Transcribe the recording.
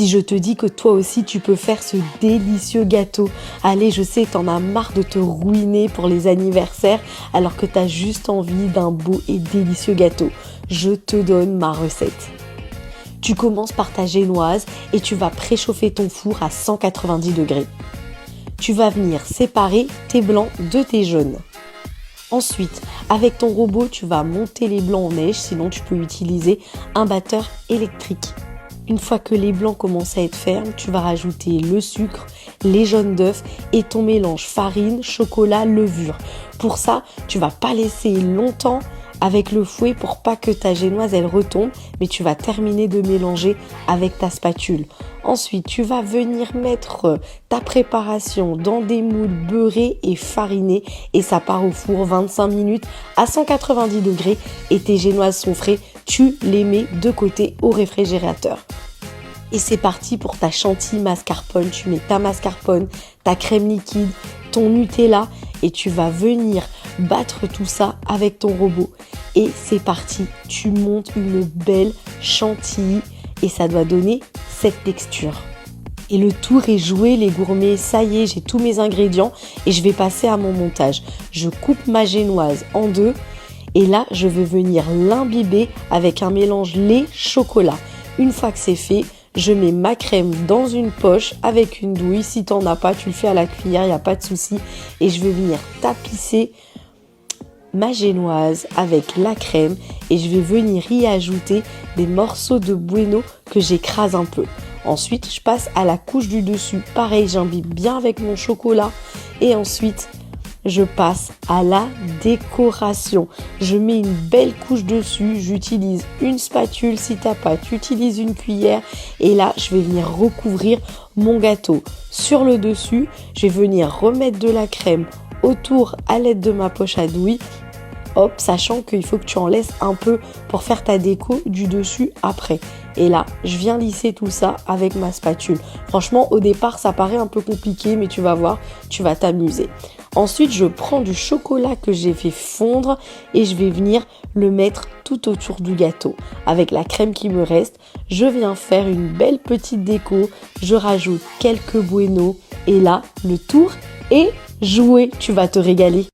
Si je te dis que toi aussi tu peux faire ce délicieux gâteau, allez, je sais, t'en as marre de te ruiner pour les anniversaires alors que t'as juste envie d'un beau et délicieux gâteau. Je te donne ma recette. Tu commences par ta génoise et tu vas préchauffer ton four à 190 degrés. Tu vas venir séparer tes blancs de tes jaunes. Ensuite, avec ton robot, tu vas monter les blancs en neige, sinon tu peux utiliser un batteur électrique. Une fois que les blancs commencent à être fermes, tu vas rajouter le sucre, les jaunes d'œufs et ton mélange farine, chocolat, levure. Pour ça, tu vas pas laisser longtemps avec le fouet pour pas que ta génoise elle retombe, mais tu vas terminer de mélanger avec ta spatule. Ensuite, tu vas venir mettre ta préparation dans des moules beurrés et farinés et ça part au four 25 minutes à 190 degrés et tes génoises sont frais, tu les mets de côté au réfrigérateur. Et c'est parti pour ta chantilly mascarpone. Tu mets ta mascarpone, ta crème liquide, ton Nutella et tu vas venir battre tout ça avec ton robot. Et c'est parti, tu montes une belle chantilly et ça doit donner cette texture. Et le tour est joué les gourmets, ça y est, j'ai tous mes ingrédients et je vais passer à mon montage. Je coupe ma génoise en deux et là je vais venir l'imbiber avec un mélange lait-chocolat. Une fois que c'est fait, je mets ma crème dans une poche avec une douille. Si t'en as pas, tu le fais à la cuillère, il n'y a pas de souci. Et je vais venir tapisser ma génoise avec la crème et je vais venir y ajouter des morceaux de bueno que j'écrase un peu. Ensuite, je passe à la couche du dessus. Pareil, j'imbibe bien avec mon chocolat et ensuite, je passe à la décoration. Je mets une belle couche dessus. J'utilise une spatule. Si t'as pas, tu utilises une cuillère. Et là, je vais venir recouvrir mon gâteau. Sur le dessus, je vais venir remettre de la crème autour à l'aide de ma poche à douille. Hop, sachant qu'il faut que tu en laisses un peu pour faire ta déco du dessus après. Et là, je viens lisser tout ça avec ma spatule. Franchement, au départ, ça paraît un peu compliqué, mais tu vas voir, tu vas t'amuser. Ensuite, je prends du chocolat que j'ai fait fondre et je vais venir le mettre tout autour du gâteau. Avec la crème qui me reste, je viens faire une belle petite déco. Je rajoute quelques bueno et là, le tour est joué. Tu vas te régaler.